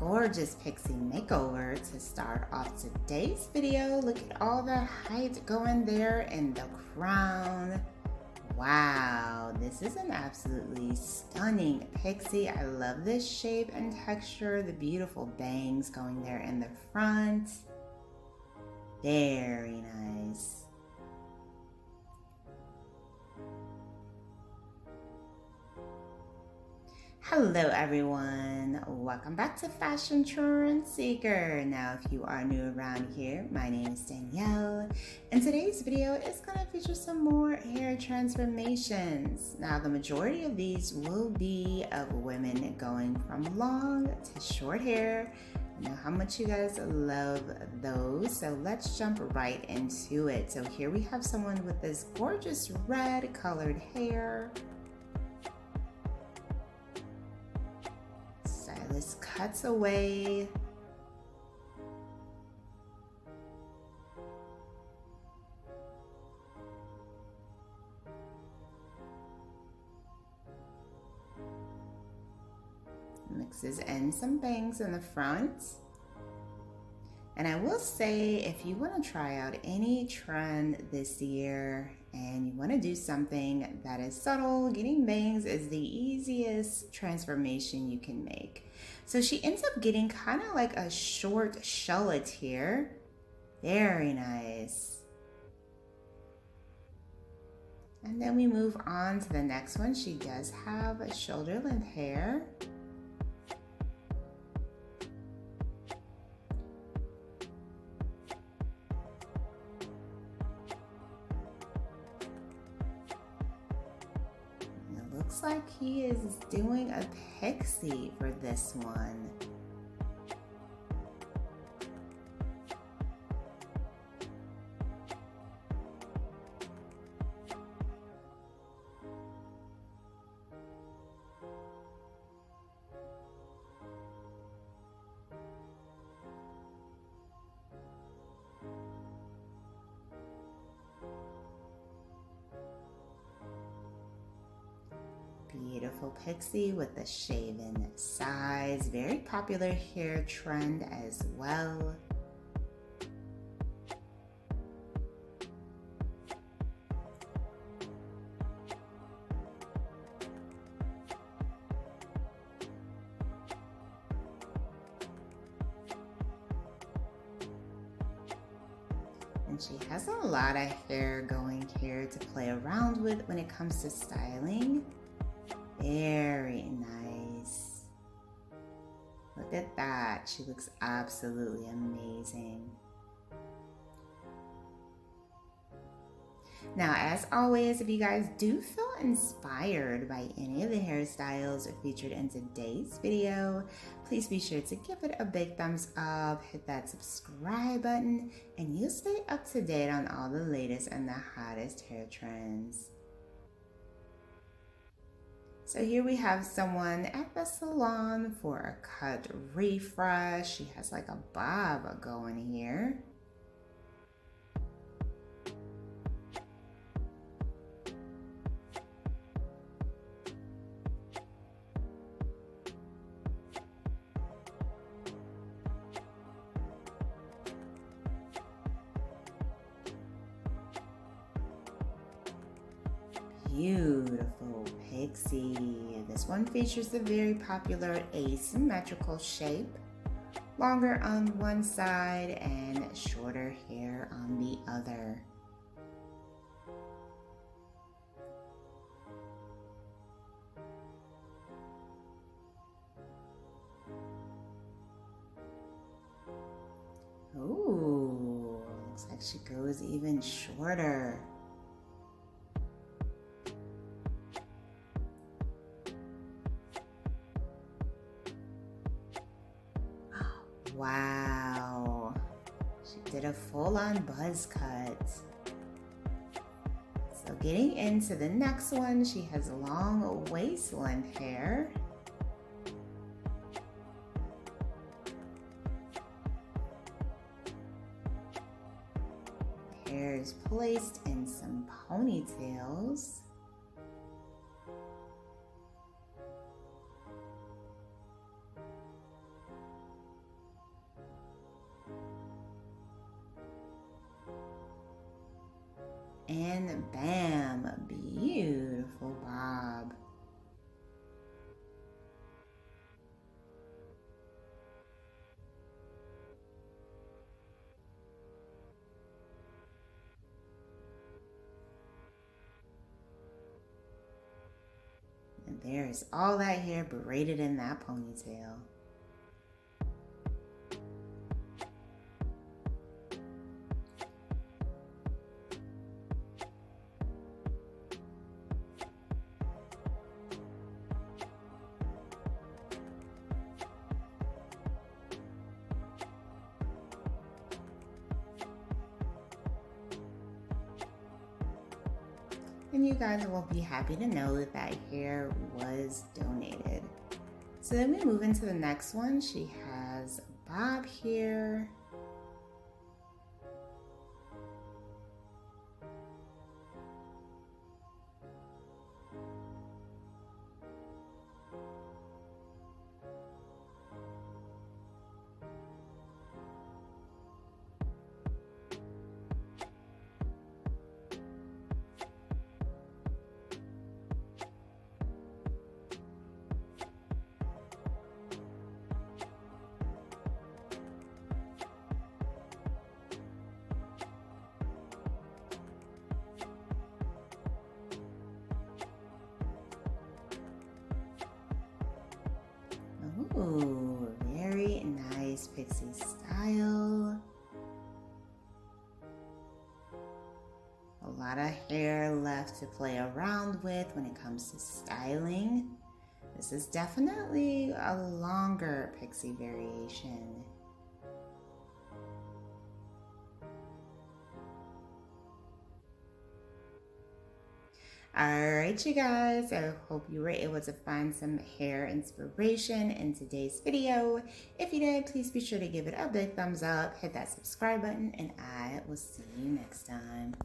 gorgeous pixie makeover to start off today's video. Look at all the height going there in the crown. Wow, this is an absolutely stunning pixie. I love this shape and texture, the beautiful bangs going there in the front. Very nice. Hello everyone, welcome back to Fashion Trend Seeker. Now if you are new around here, my name is Danielle and today's video is going to feature some more hair transformations. Now the majority of these will be of women going from long to short hair. I know how much you guys love those, so let's jump right into it. So here we have someone with this gorgeous red colored hair. Stylist cuts away. Mixes in some bangs in the front. And I will say, if you want to try out any trend this year and you want to do something that is subtle, getting bangs is the easiest transformation you can make. So she ends up getting kind of like a short shallot here. Very nice. And then we move on to the next one. She does have a shoulder length hair. Looks like he is doing a pixie for this one. Beautiful pixie with the shaven sides. Very popular hair trend as well. And she has a lot of hair going here to play around with when it comes to styling. Very nice. Look at that. She looks absolutely amazing. Now, as always, if you guys do feel inspired by any of the hairstyles featured in today's video, please be sure to give it a big thumbs up, hit that subscribe button, and you'll stay up to date on all the latest and the hottest hair trends. So here we have someone at the salon for a cut refresh. She has like a bob going here. Beautiful pixie. This one features the very popular asymmetrical shape, longer on one side and shorter hair on the other. Ooh, looks like she goes even shorter. Wow, she did a full-on buzz cut. So getting into the next one, she has long waist length hair. Hair is placed in some ponytails. and bam, beautiful bob. And there's all that hair braided in that ponytail. And you guys will be happy to know that that hair was donated. So then we move into the next one. She has a bob here. Ooh, very nice pixie style. A lot of hair left to play around with when it comes to styling. This is definitely a longer pixie variation. Alright, you guys, I hope you were able to find some hair inspiration in today's video. If you did, please be sure to give it a big thumbs up, hit that subscribe button, and I will see you next time.